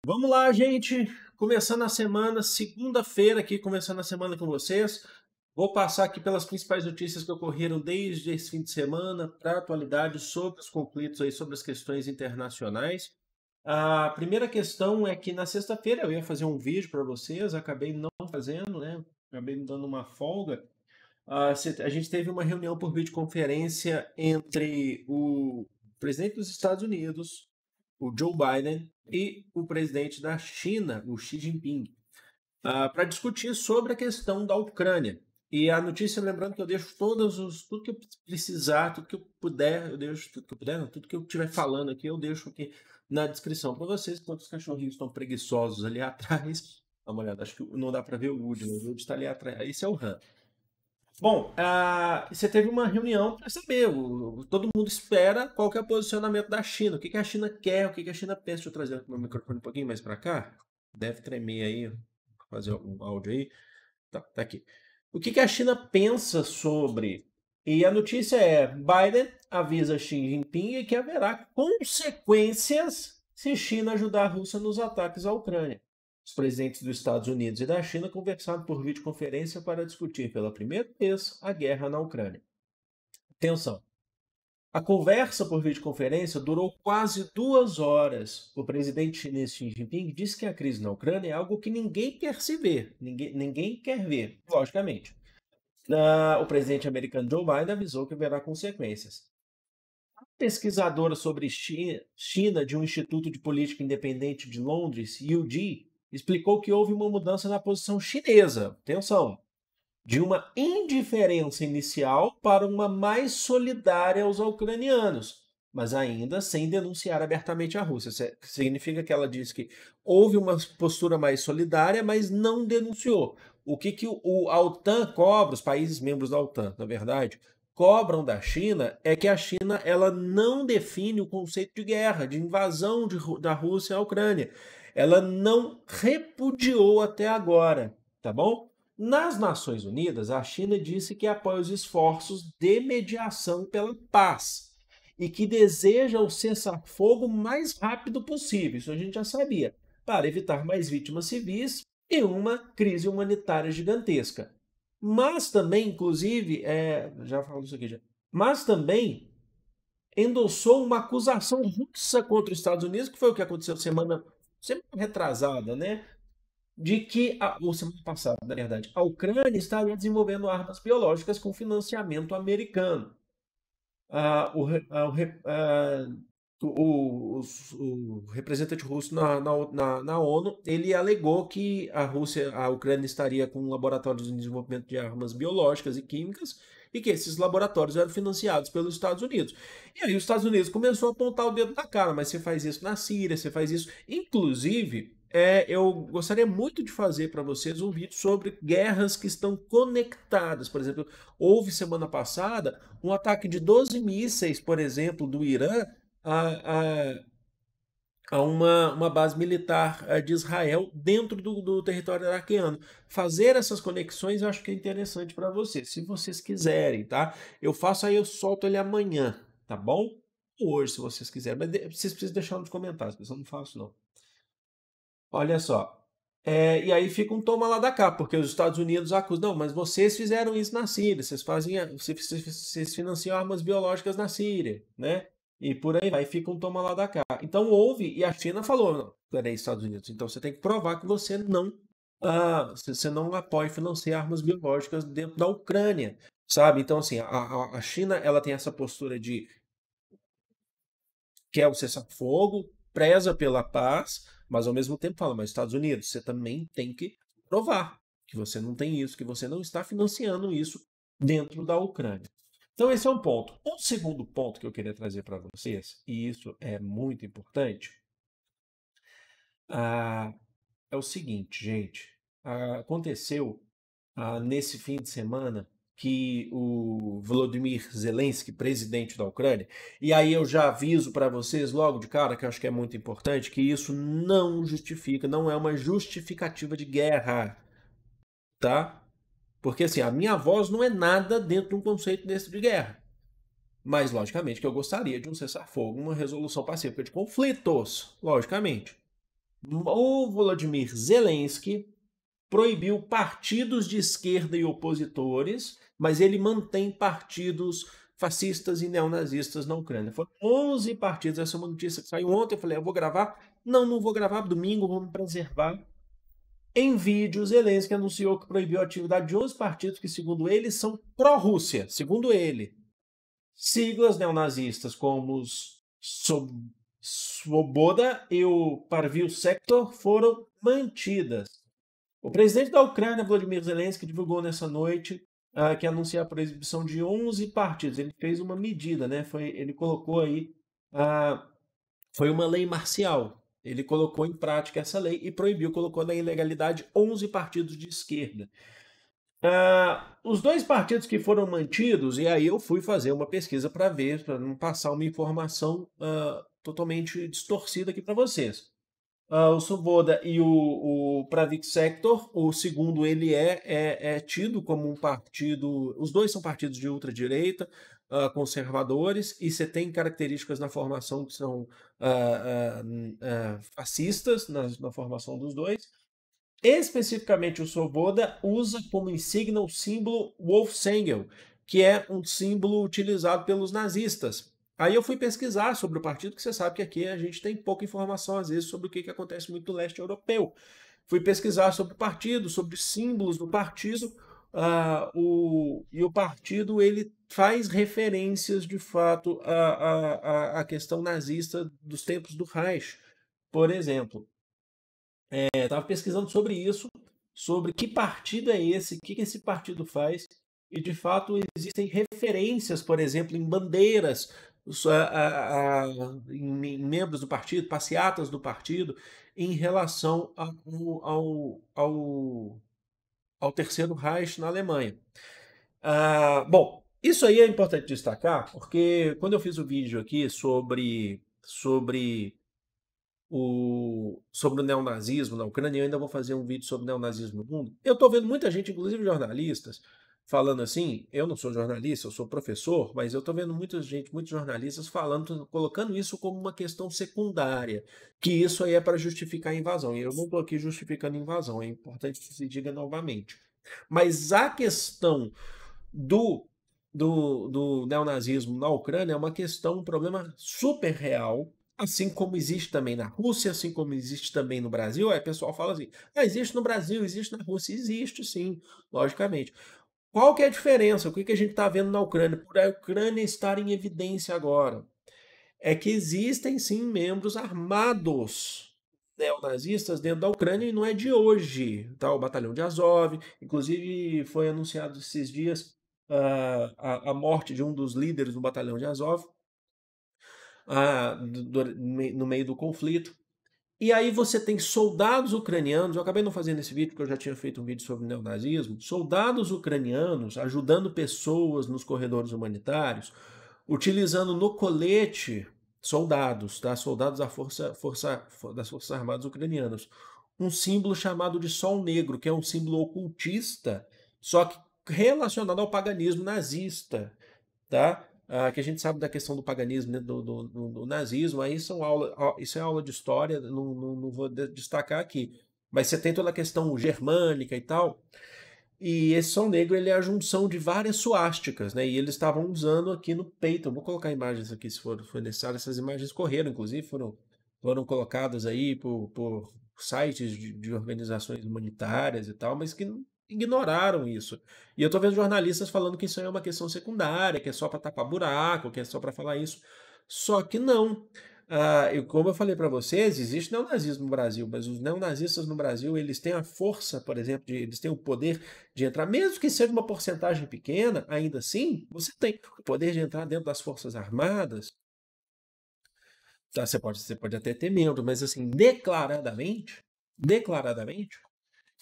Vamos lá, gente. Começando a semana, segunda-feira aqui, começando a semana com vocês. Vou passar aqui pelas principais notícias que ocorreram desde esse fim de semana para a atualidade sobre os conflitos aí, sobre as questões internacionais. A primeira questão é que na sexta-feira eu ia fazer um vídeo para vocês, acabei não fazendo, né? Acabei me dando uma folga. A gente teve uma reunião por videoconferência entre o presidente dos Estados Unidos, o Joe Biden, e o presidente da China, o Xi Jinping, para discutir sobre a questão da Ucrânia. E a notícia, lembrando que eu deixo tudo que eu precisar, tudo que eu puder, eu deixo tudo que eu puder, não, tudo que eu estiver falando aqui, eu deixo aqui na descrição para vocês, enquanto os cachorrinhos estão preguiçosos ali atrás. Dá uma olhada, acho que não dá para ver o Woody, mas o Woody está ali atrás. Esse é o Han. Bom, você teve uma reunião para saber, todo mundo espera qual que é o posicionamento da China, o que que a China quer, o que que a China pensa. Deixa eu trazer o meu microfone um pouquinho mais para cá, deve tremer aí, fazer um áudio aí. Tá aqui. O que que a China pensa sobre? E a notícia é: Biden avisa Xi Jinping que haverá consequências se China ajudar a Rússia nos ataques à Ucrânia. Os presidentes dos Estados Unidos e da China conversaram por videoconferência para discutir pela primeira vez a guerra na Ucrânia. Atenção! A conversa por videoconferência durou quase 2 horas. O presidente chinês Xi Jinping disse que a crise na Ucrânia é algo que ninguém quer se ver, ninguém quer ver, logicamente. O presidente americano Joe Biden avisou que haverá consequências. A pesquisadora sobre China de um Instituto de Política Independente de Londres, UD, explicou que houve uma mudança na posição chinesa. Atenção! De uma indiferença inicial para uma mais solidária aos ucranianos, mas ainda sem denunciar abertamente a Rússia. Significa que ela diz que houve uma postura mais solidária, mas não denunciou. O que, que a OTAN cobra, os países membros da OTAN, na verdade, cobram da China é que a China ela não define o conceito de guerra, de invasão da Rússia à Ucrânia. Ela não repudiou até agora, tá bom? Nas Nações Unidas, a China disse que apoia os esforços de mediação pela paz e que deseja o cessar-fogo o mais rápido possível, isso a gente já sabia, para evitar mais vítimas civis e uma crise humanitária gigantesca. Mas também, inclusive, já falo isso aqui já, mas também endossou uma acusação russa contra os Estados Unidos, que foi o que aconteceu semana retrasada, né? De que, ou semana passada, na verdade, a Ucrânia estaria desenvolvendo armas biológicas com financiamento americano. Ah, o, re- ah, o, re- ah, o representante russo na ONU, ele alegou que a Ucrânia estaria com laboratórios de desenvolvimento de armas biológicas e químicas e que esses laboratórios eram financiados pelos Estados Unidos. E aí os Estados Unidos começou a apontar o dedo na cara, mas você faz isso na Síria, você faz isso. Inclusive, eu gostaria muito de fazer para vocês um vídeo sobre guerras que estão conectadas. Por exemplo, houve semana passada um ataque de 12 mísseis, por exemplo, do Irã a, a, a uma base militar de Israel dentro do território iraquiano. Fazer essas conexões eu acho que é interessante para vocês, se vocês quiserem, tá? Eu faço aí, eu solto ele amanhã, tá bom? Ou hoje, se vocês quiserem, mas vocês precisam deixar nos comentários, porque eu não faço não. Olha só. E aí fica um toma lá da cá, porque os Estados Unidos acusam, não, mas vocês fizeram isso na Síria, vocês financiam armas biológicas na Síria, né? E por aí vai, fica um toma lá da cá. Então houve, e a China falou, não, peraí, Estados Unidos, então você tem que provar que você não apoia e financia armas biológicas dentro da Ucrânia, sabe? Então assim, a China, ela tem essa postura de quer o cessar-fogo, preza pela paz, mas ao mesmo tempo fala, mas Estados Unidos, você também tem que provar que você não tem isso, que você não está financiando isso dentro da Ucrânia. Então esse é um ponto. Um segundo ponto que eu queria trazer para vocês, e isso é muito importante, ah, é o seguinte, gente. Aconteceu nesse fim de semana que o Volodymyr Zelensky, presidente da Ucrânia, e aí eu já aviso para vocês logo de cara, que eu acho que é muito importante, que isso não justifica, não é uma justificativa de guerra, tá? Porque assim, a minha voz não é nada dentro de um conceito desse de guerra. Mas, logicamente, que eu gostaria de um cessar-fogo, uma resolução pacífica de conflitos, logicamente. O Volodymyr Zelensky proibiu partidos de esquerda e opositores, mas ele mantém partidos fascistas e neonazistas na Ucrânia. Foram 11 partidos. Essa é uma notícia que saiu ontem. Eu falei, eu vou gravar. Não, não vou gravar. Domingo, vamos preservar. Em vídeo, Zelensky anunciou que proibiu a atividade de 11 partidos que, segundo ele, são pró-Rússia. Segundo ele, siglas neonazistas como os Svoboda e o Parvil Sektor foram mantidas. O presidente da Ucrânia, Volodymyr Zelensky, divulgou nessa noite que anuncia a proibição de 11 partidos. Ele fez uma medida, né? Ele colocou aí, foi uma lei marcial. Ele colocou em prática essa lei e proibiu, colocou na ilegalidade 11 partidos de esquerda. Os dois partidos que foram mantidos, e aí eu fui fazer uma pesquisa para ver, para não passar uma informação totalmente distorcida aqui para vocês. O Svoboda e o Pravik Sektor, o segundo ele é tido como um partido, os dois são partidos de ultradireita, conservadores, e você tem características na formação que são fascistas, na formação dos dois. Especificamente o Svoboda usa como insígnia o símbolo Wolfsengel, que é um símbolo utilizado pelos nazistas. Aí eu fui pesquisar sobre o partido, que você sabe que aqui a gente tem pouca informação, às vezes, sobre o que acontece muito no leste europeu. Fui pesquisar sobre o partido, sobre símbolos do partido, e o partido ele faz referências, de fato, à questão nazista dos tempos do Reich, por exemplo. Estava pesquisando sobre isso, sobre que partido é esse, o que esse partido faz, e de fato existem referências, por exemplo, em bandeiras, em membros do partido, passeatas do partido, em relação ao Terceiro Reich na Alemanha. Bom, isso aí é importante destacar, porque quando eu fiz o vídeo aqui sobre o neonazismo na Ucrânia, eu ainda vou fazer um vídeo sobre neonazismo no mundo. Eu estou vendo muita gente, inclusive jornalistas, falando assim, eu não sou jornalista, eu sou professor, mas eu estou vendo muita gente, muitos jornalistas falando, colocando isso como uma questão secundária, que isso aí é para justificar a invasão. E eu não estou aqui justificando a invasão, é importante que se diga novamente. Mas a questão do neonazismo na Ucrânia é uma questão, um problema super real, assim como existe também na Rússia, assim como existe também no Brasil. Aí o pessoal fala assim, existe no Brasil, existe na Rússia. Existe sim, logicamente. Qual que é a diferença? O que a gente está vendo na Ucrânia? Por a Ucrânia estar em evidência agora, é que existem sim membros armados neonazistas dentro da Ucrânia e não é de hoje. Tá? O Batalhão de Azov, inclusive foi anunciado esses dias a morte de um dos líderes do Batalhão de Azov no meio do conflito. E aí você tem soldados ucranianos, eu acabei não fazendo esse vídeo porque eu já tinha feito um vídeo sobre neonazismo, soldados ucranianos ajudando pessoas nos corredores humanitários, utilizando no colete soldados, tá? Soldados das Forças Armadas Ucranianas, um símbolo chamado de Sol Negro, que é um símbolo ocultista, só que relacionado ao paganismo nazista, tá? Que a gente sabe da questão do paganismo, né, do nazismo, aí isso é aula de história, não vou destacar aqui. Mas você tem toda a questão germânica e tal, e esse Sol Negro ele é a junção de várias suásticas, né? E eles estavam usando aqui no peito. Eu vou colocar imagens aqui se for necessário. Essas imagens correram, inclusive foram colocadas aí por sites de organizações humanitárias e tal, mas que ignoraram isso. E eu tô vendo jornalistas falando que isso aí é uma questão secundária, que é só para tapar buraco, que é só para falar isso. Só que não. Como eu falei para vocês, existe neonazismo no Brasil, mas os neonazistas no Brasil, eles têm a força, por exemplo, eles têm o poder de entrar, mesmo que seja uma porcentagem pequena, ainda assim, você tem o poder de entrar dentro das Forças Armadas. Tá? Você pode até ter membro, mas assim, declaradamente,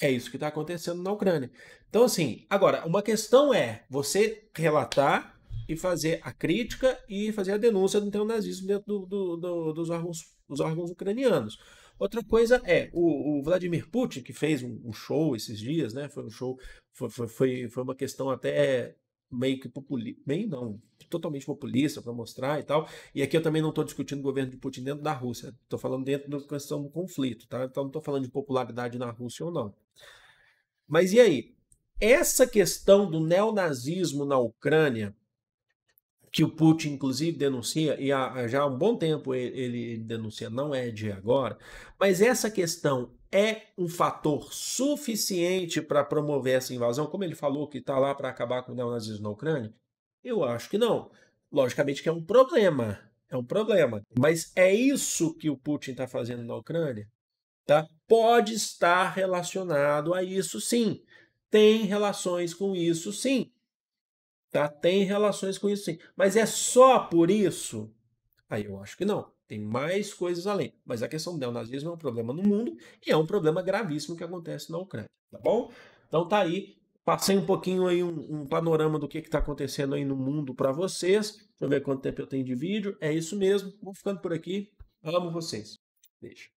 é isso que está acontecendo na Ucrânia. Então, assim, agora, uma questão é você relatar e fazer a crítica e fazer a denúncia do neonazismo dentro dos órgãos ucranianos. Outra coisa é o Vladimir Putin, que fez um show esses dias, né? Foi um show, foi uma questão até meio que populista, meio não, totalmente populista para mostrar e tal. E aqui eu também não estou discutindo o governo de Putin dentro da Rússia, estou falando dentro da questão do conflito, tá? Então não estou falando de popularidade na Rússia ou não. Mas e aí? Essa questão do neonazismo na Ucrânia, que o Putin inclusive denuncia, e já há um bom tempo ele denuncia, não é de agora, mas essa questão é um fator suficiente para promover essa invasão, como ele falou que está lá para acabar com o neonazismo na Ucrânia? Eu acho que não. Logicamente que é um problema, mas é isso que o Putin está fazendo na Ucrânia? Tá? Pode estar relacionado a isso sim, tem relações com isso sim. Tá? Tem relações com isso sim. Mas é só por isso? Aí eu acho que não. Tem mais coisas além. Mas a questão do neonazismo é um problema no mundo e é um problema gravíssimo que acontece na Ucrânia. Tá bom? Então tá aí. Passei um pouquinho aí um panorama do que está acontecendo aí no mundo para vocês. Deixa eu ver quanto tempo eu tenho de vídeo. É isso mesmo. Vou ficando por aqui. Amo vocês. Beijo.